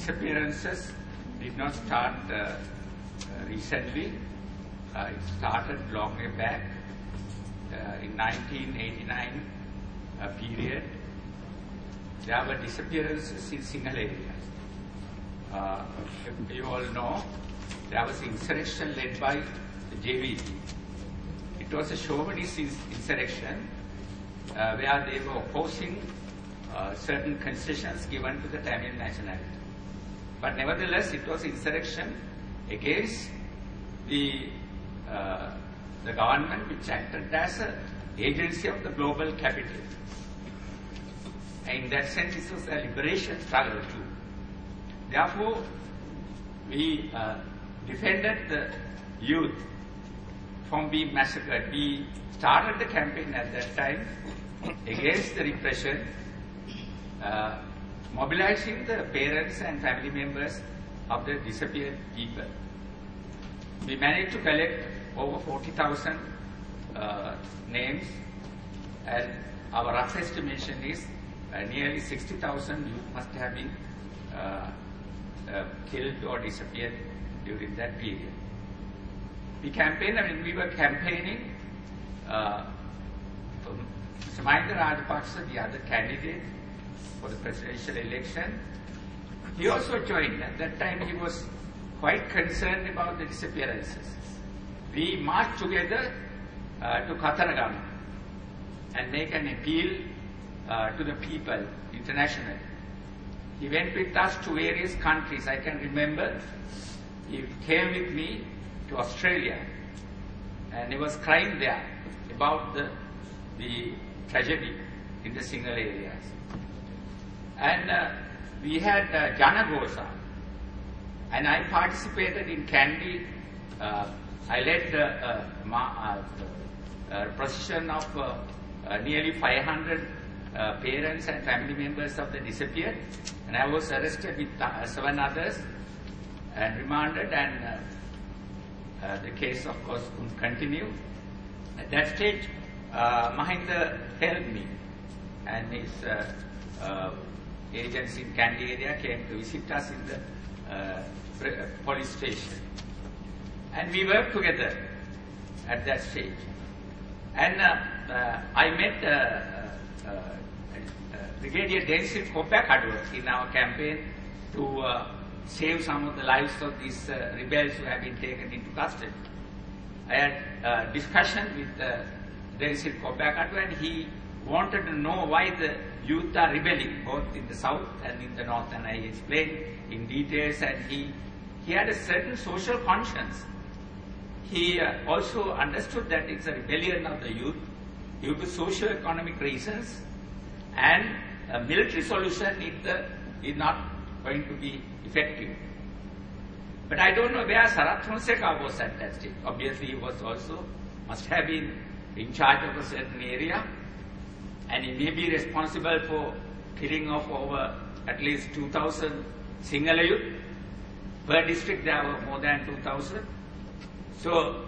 disappearances did not start recently. It started long way back in 1989 period. There were disappearances in single areas. You all know there was insurrection led by the JVP. It was a chauvinist insurrection where they were opposing certain concessions given to the Tamil nationality. But nevertheless, it was insurrection against the government, which acted as an agency of the global capital. And in that sense, it was a liberation struggle too. Therefore, we defended the youth from being massacred. We started the campaign at that time against the repression, mobilizing the parents and family members of the disappeared people. We managed to collect over 40,000 names, and our rough estimation is nearly 60,000 youth must have been killed or disappeared during that period. We campaigned, we were campaigning for Mahinda Rajapaksa, the other candidate for the presidential election. He also joined. At that time, he was quite concerned about the disappearances. We marched together to Kataragama and make an appeal to the people internationally. He went with us to various countries. I can remember he came with me to Australia, and he was crying there about the tragedy in the single areas. And we had Janaghosa, and I participated in Kandy. I led the procession of nearly 500 parents and family members of the disappeared, and I was arrested with 7 others and remanded, and the case, of course, couldn't continue. At that stage, Mahinda helped me, and his agents in Kandy area came to visit us in the police station. And we worked together at that stage. And I met Brigadier Densil Kopakadwa in our campaign to save some of the lives of these rebels who have been taken into custody. I had a discussion with Densil Kopakadwa, and he wanted to know why the youth are rebelling, both in the south and in the north. And I explained in details, and he had a certain social conscience. He also understood that it's a rebellion of the youth due to socio-economic reasons, and a military solution is not going to be effective. But I don't know where Sarath Fonseca was at that stage. Obviously, he was also, must have been in charge of a certain area, and he may be responsible for killing of over at least 2,000 Sinhala youth. Per district, there were more than 2,000. So,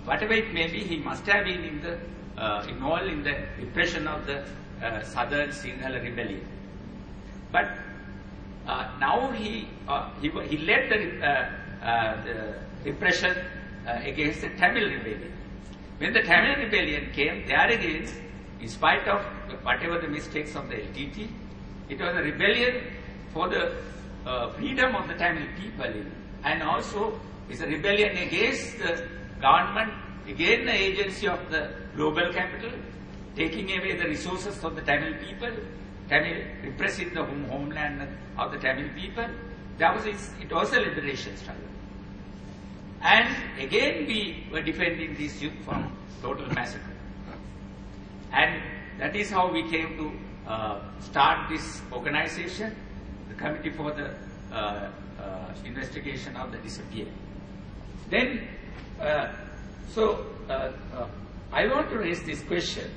whatever it may be, he must have been involved in the repression of the southern Sinhala rebellion. But now he led the repression against the Tamil rebellion. When the Tamil rebellion came, there again, in spite of whatever the mistakes of the LTT, it was a rebellion for the freedom of the Tamil people, and also it's a rebellion against the government, against the agency of the global capital, taking away the resources of the Tamil people, repressing the homeland of the Tamil people. It was a liberation struggle. And again we were defending these youth from total massacre. And that is how we came to start this organization, the Committee for the Investigation of the Disappeared. Then, I want to raise this question.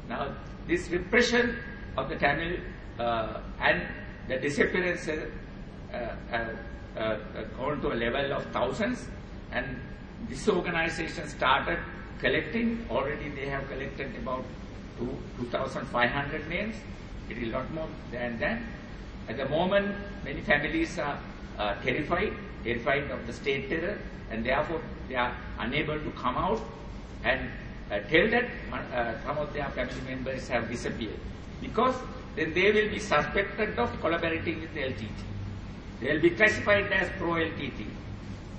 Now, this repression of the Tamil and the disappearance have gone to a level of thousands, and this organization started collecting. Already they have collected about 2,500 names. It is a lot more than that. At the moment, many families are terrified of the state terror, and therefore they are unable to come out and tell that some of their family members have disappeared, because then they will be suspected of collaborating with the LTT. They will be classified as pro-LTT.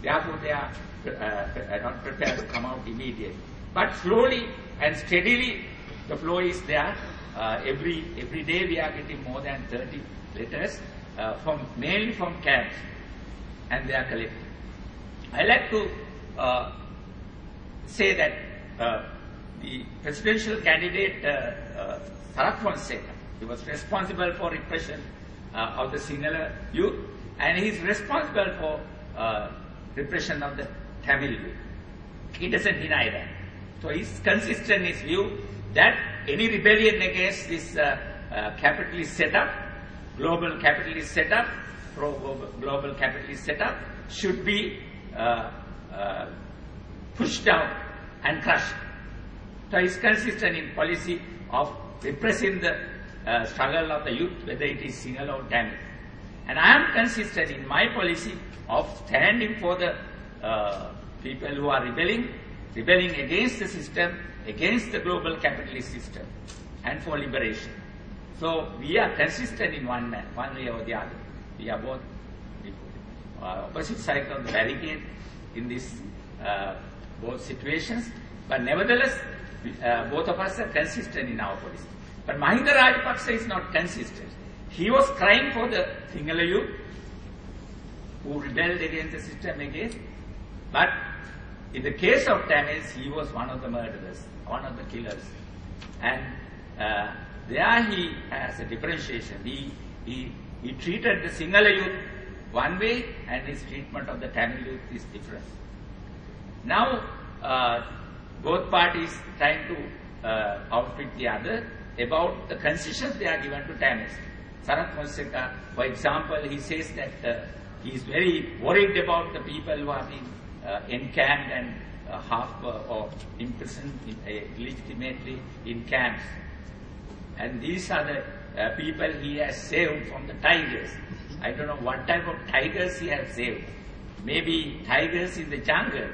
Therefore, they are not prepared to come out immediately. But slowly and steadily, the flow is there. Every day we are getting more than 30 letters, mainly from camps, and they are collected. I like to say that the presidential candidate Sarath Fonseca, he was responsible for repression of the Sinhala youth, and he is responsible for repression of the Tamil youth. He doesn't deny that. So he is consistent in his view that any rebellion against this capitalist setup, global capitalist setup, pro-global capitalist setup, should be pushed down and crushed. So he is consistent in policy of repressing the struggle of the youth, whether it is Sinhala or Tamil. And I am consistent in my policy of standing for the people who are rebelling against the system, against the global capitalist system, and for liberation. So we are consistent in one way or the other. We are both opposite sides of the barricade in this both situations, but nevertheless, both of us are consistent in our policy. But Mahinda Rajapaksa is not consistent. He was crying for the Sinhala youth who rebelled against the system again, but in the case of Tamils, he was one of the murderers, one of the killers. And there he has a differentiation. He treated the Sinhala youth one way, and his treatment of the Tamil youth is different. Now, both parties trying to outwit the other about the concessions they are given to Tamils. Sarath Fonseca, for example, he says that he is very worried about the people who are being encamped and or imprisoned illegitimately in camps. And these are the people he has saved from the tigers. I don't know what type of tigers he has saved. Maybe tigers in the jungle.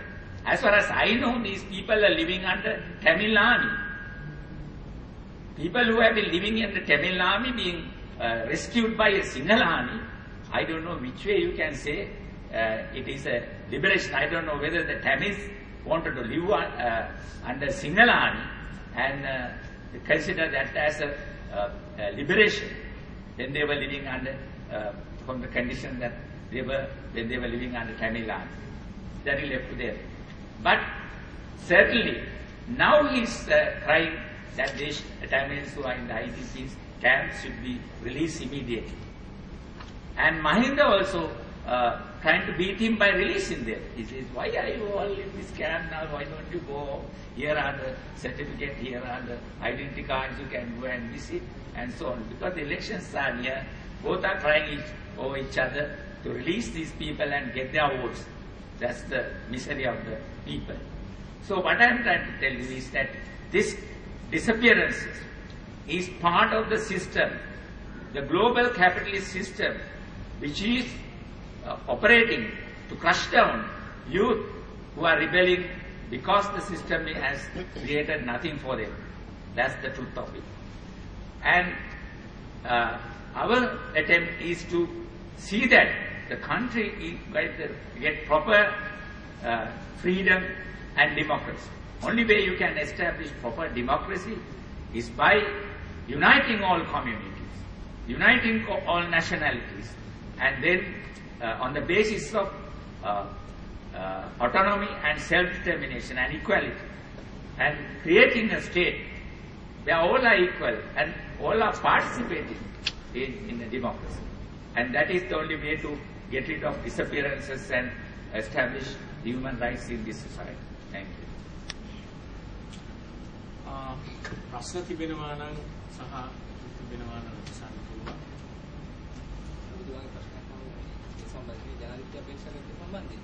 As far as I know, these people are living under Tamil army. People who have been living in the Tamil army being rescued by a Sinhala army, I don't know which way you can say it is a liberation. I don't know whether the Tamils wanted to live under Sinhala army and consider that as a liberation when they were living under from the condition that they were when they were living under Tamil army. That is left to them. But certainly now he is crying that the Tamils who are in the IDP's camps should be released immediately. And Mahinda also trying to beat him by releasing them. He says, why are you all in this camp now? Why don't you go? Here are the certificate, here are the identity cards, you can go and visit, and so on. Because the elections are near, both are crying over each other to release these people and get their votes. That's the misery of the people. So what I am trying to tell you is that this disappearance is part of the system, the global capitalist system, which is operating to crush down youth who are rebelling because the system has created nothing for them. That's the truth of it. And our attempt is to see that the country is going to get proper freedom and democracy. Only way you can establish proper democracy is by uniting all communities, uniting all nationalities, and then on the basis of autonomy and self-determination and equality, and creating a state where all are equal and all are participating in a democracy. And that is the only way to get rid of disappearances and establish human rights in this society. Thank you. ප්‍රශ්න තිබෙනවා නම් සහ තිබෙනවා නම් අසන්න පුළුවන්. බුදුන් ප්‍රශ්නයක් මේ සම්බන්ධයෙන් ජනාධිපති අපේක්ෂා කරන සම්බන්ධයෙන්.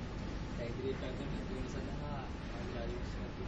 ඒ ඉදිරියට පැමිණෙන